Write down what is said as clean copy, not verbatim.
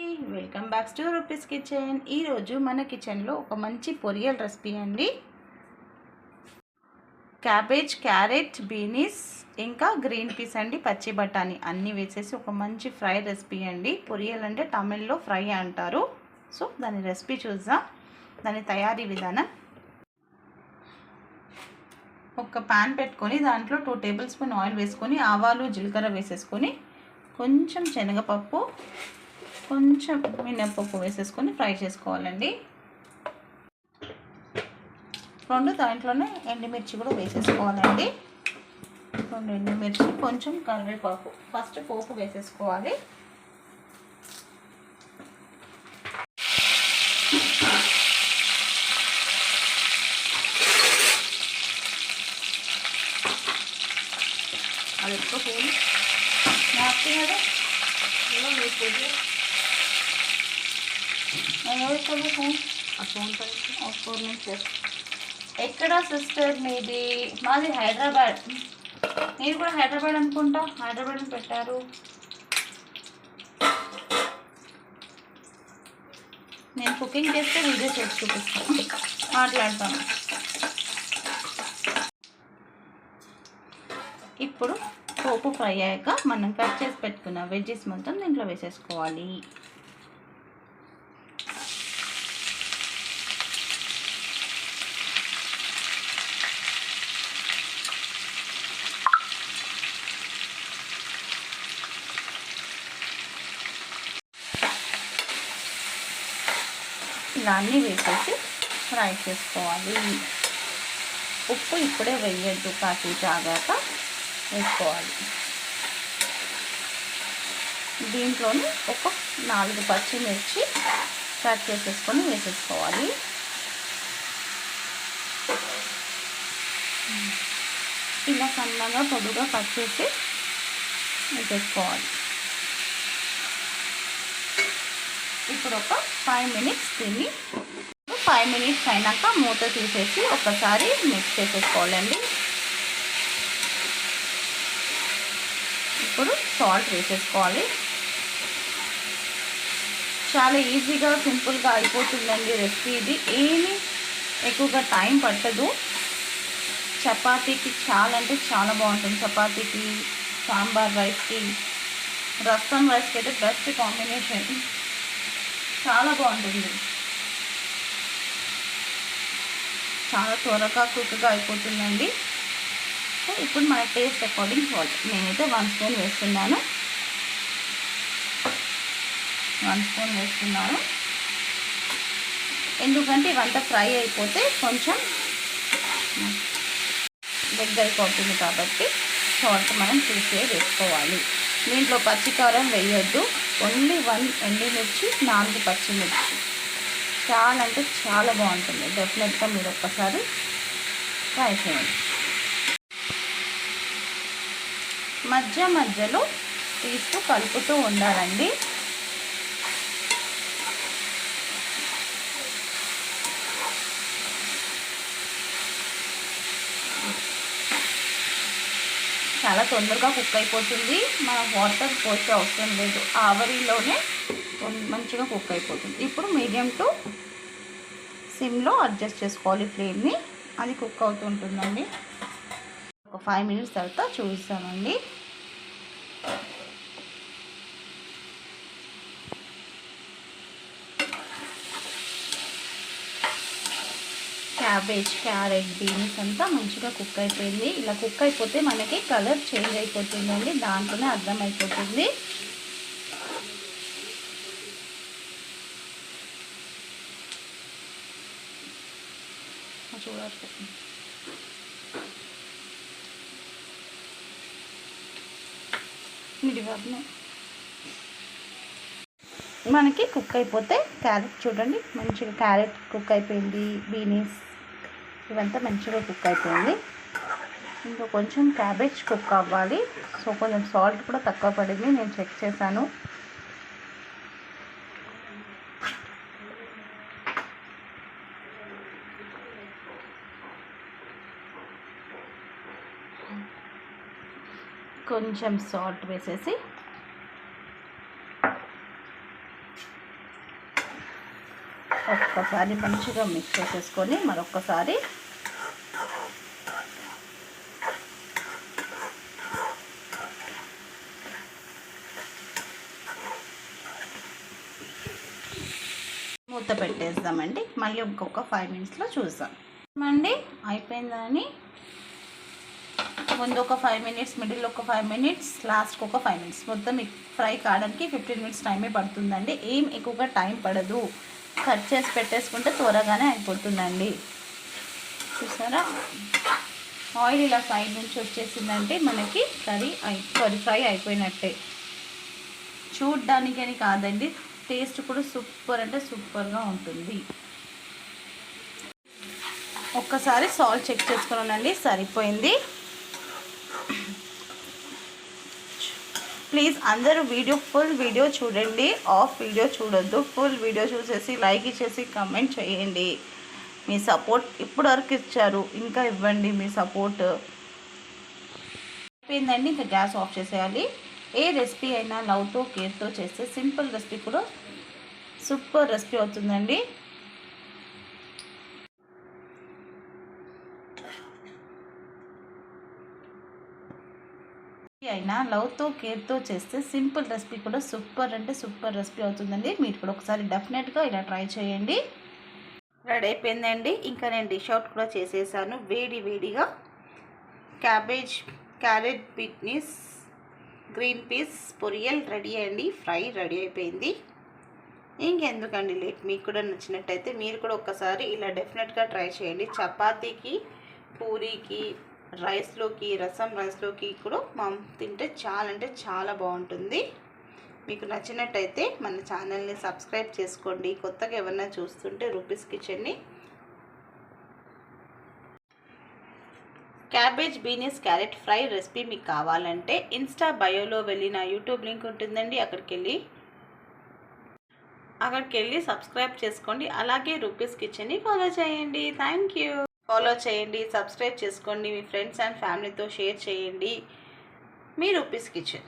Welcome back to rupees kitchen. ఈరోజు మన కిచెన్లో ఒక మంచి పొరియల్ రెసిపీ అండి. క్యాబేజ్, క్యారెట్, బీనీస్ ఇంకా గ్రీన్ పీస్ అండి, పచ్చి బఠానీ అన్నీ వేసేసి ఒక మంచి ఫ్రై రెసిపీ అండి. పొరియల్ అంటే తమిళ్లో ఫ్రై అంటారు. సో దాని రెసిపీ చూద్దాం. దాని తయారీ విధానం: ఒక ప్యాన్ పెట్టుకొని దాంట్లో 2 టేబుల్ స్పూన్ ఆయిల్ వేసుకొని ఆవాలు, జీలకర్ర వేసేసుకొని కొంచెం శనగపప్పు, కొంచెం మినపప్పు వేసేసుకొని ఫ్రై చేసుకోవాలండి. దాంట్లోనే ఎండుమిర్చి కూడా వేసేసుకోవాలండి. 2 ఎండుమిర్చి, కొంచెం కరివేపాకు. ఫస్ట్ పోపు వేసేసుకోవాలి. అది ఎక్కువ పోయి కదా ఎక్కడ సిస్టర్ మీది? మాది హైదరాబాద్. మీరు కూడా హైదరాబాద్ అనుకుంటా. హైదరాబాద్ పెట్టారు. నేను కుకింగ్ చేస్తే వీడియో చేసి చూపిస్తాను, మాట్లాడతాను. ఇప్పుడు పోపు ఫ్రై అయ్యాక మనం కట్ చేసి పెట్టుకున్న వెజ్జెస్ మొత్తం దీంట్లో వేసేసుకోవాలి. ఇలా అన్నీ వేసేసి ఫ్రై చేసుకోవాలి. ఉప్పు ఇప్పుడే వేయద్దు, కాసి జాగ్రత్త వేసుకోవాలి. దీంట్లోని ఒక 4 పచ్చిమిర్చి కట్ చేసేసుకొని వేసేసుకోవాలి. ఇలా సన్నగా పొడుగా కట్ చేసి వేసేసుకోవాలి. ఇప్పుడు ఒక 5 మినిట్స్ తిని 5 మినిట్స్ అయినాక మూత తీసేసి ఒకసారి మిక్స్ చేసేసుకోవాలండి. ఇప్పుడు సాల్ట్ వేసేసుకోవాలి. చాలా ఈజీగా సింపుల్గా అయిపోతుందండి రెసిపీ. ఇది ఏమీ ఎక్కువగా టైం పట్టదు. చపాతీకి చాలా అంటే చాలా బాగుంటుంది. చపాతీకి, సాంబార్ రైస్కి, రసం రైస్కి అయితే బెస్ట్ కాంబినేషన్. చాలా బాగుంటుంది. చాలా త్వరగా కుక్గా అయిపోతుందండి. సో ఇప్పుడు మన టేస్ట్ అకార్డింగ్ సాల్ట్ నేనైతే 1 స్పూన్ వేస్తున్నాను. 1 స్పూన్ వేస్తున్నాను. ఎందుకంటే ఇవంతా ఫ్రై అయిపోతే కొంచెం దగ్గరికి అవుతుంది కాబట్టి సాల్ట్ మనం చూసే వేసుకోవాలి. దీంట్లో పచ్చికారం వేయొద్దు. ఓన్లీ 1 ఎండుమిర్చి, 4 పచ్చిమిర్చి. చాలా అంటే చాలా బాగుంటుంది. డెఫినెట్గా మీరు ఒక్కసారి ట్రై చేయండి. మధ్య మధ్యలో తీస్తూ కలుపుతూ ఉండాలండి. చాలా తొందరగా కుక్ అయిపోతుంది. మన వాటర్ పోసే అవసరం లేదు. ఆవరిలోనే మంచిగా కుక్ అయిపోతుంది. ఇప్పుడు మీడియం టు సిమ్లో అడ్జస్ట్ చేసుకోవాలి ఫ్లేమ్ని. అది కుక్ అవుతుంటుందండి. ఒక 5 మినిట్స్ తర్వాత చూస్తామండి. క్యాబేజ్, క్యారెట్, బీన్స్ అంతా మంచిగా కుక్ అయిపోయింది. ఇలా కుక్ అయిపోతే మనకి కలర్ చేంజ్ అయిపోతుందండి. దాంట్లోనే అర్థమైపోతుంది. చూడచ్చు మనకి కుక్ అయిపోతే క్యారెట్ చూడండి మంచిగా క్యారెట్ కుక్ అయిపోయింది. బీనీస్ ఇవంతా మంచిగా కుక్ అయిపోయింది. ఇంకా కొంచెం క్యాబేజ్ కుక్ అవ్వాలి. సో కొంచెం సాల్ట్ కూడా తక్కువ పడింది, నేను చెక్ చేశాను. కొంచెం సాల్ట్ వేసేసి ఒక్కసారి మంచిగా మిక్స్ చేసేసుకొని మరొకసారి మూత పెట్టేద్దామండి. మళ్ళీ ఇంకొక 5 మినిట్స్లో చూద్దాం అండి. అయిపోయిందని ముందు ఒక 5 మినిట్స్, మిడిల్ ఒక 5 మినిట్స్, లాస్ట్కి ఒక 5 మినిట్స్, మొత్తం ఫ్రై కావడానికి 15 మినిట్స్ టైమే పడుతుందండి. ఏం ఎక్కువగా టైం పడదు, కట్ చేసి పెట్టేసుకుంటే త్వరగానే అయిపోతుందండి. చూసారా, ఆయిల్ ఇలా సైడ్ నుంచి వచ్చేసిందంటే మనకి ఫ్రై అయిపోయినట్టే. చూడ్డానికని కాదండి, టేస్ట్ కూడా సూపర్ అంటే సూపర్గా ఉంటుంది. ఒక్కసారి సాల్ట్ చెక్ చేసుకున్నానండి, సరిపోయింది. ప్లీజ్ అందరూ ఫుల్ వీడియో చూడండి, ఆఫ్ వీడియో చూడొద్దు. ఫుల్ వీడియో చూసేసి లైక్ ఇచ్చేసి కమెంట్ చేయండి. మీ సపోర్ట్ ఇప్పటి వరకు ఇచ్చారు, ఇంకా ఇవ్వండి మీ సపోర్ట్. అయిపోయిందండి, ఇంకా గ్యాస్ ఆఫ్ చేసేయాలి. ఏ రెసిపీ అయినా లవ్తో కేర్తో చేస్తే సింపుల్ రెసిపీ కూడా సూపర్ రెసిపీ అవుతుందండి. అయినా లవ్తో కేర్తో చేస్తే సింపుల్ రెసిపీ కూడా సూపర్ అంటే సూపర్ రెసిపీ అవుతుందండి. మీరు కూడా ఒకసారి డెఫినెట్గా ఇలా ట్రై చేయండి. రెడీ అయిపోయిందండి. ఇంకా నేను డిష్ అవుట్ కూడా చేసేసాను. వేడిగా క్యారెట్ బీట్నీస్ గ్రీన్ పీస్ పొరియల్ రెడీ అయ్యండి. ఫ్రై రెడీ అయిపోయింది. ఇంకెందుకండి లేట్, మీకు కూడా నచ్చినట్టయితే మీరు కూడా ఒక్కసారి ఇలా డెఫినెట్గా ట్రై చేయండి. చపాతీకి, పూరీకి, రైస్లోకి, రసం రైస్లోకి కూడా మనం తింటే చాలా అంటే చాలా బాగుంటుంది. మీకు నచ్చినట్టయితే మన ఛానల్ని సబ్స్క్రైబ్ చేసుకోండి. కొత్తగా ఎవరైనా చూస్తుంటే రూపీస్ కిచెన్ని cabbage beans carrot fry recipe మీకు కావాలంటే ఇన్స్టా బయోలో వెళ్ళి నా యూట్యూబ్ లింక్ ఉంటుందండి, అక్కడికి వెళ్ళి సబ్స్క్రైబ్ చేసుకోండి. అలాగే రూపీస్ కిచెన్ని ఫాలో చేయండి. Thank you. ఫాలో చేయండి, సబ్స్క్రైబ్ చేసుకోండి, మీ ఫ్రెండ్స్ అండ్ ఫ్యామిలీతో షేర్ చేయండి. మీ రూపీస్ కిచెన్.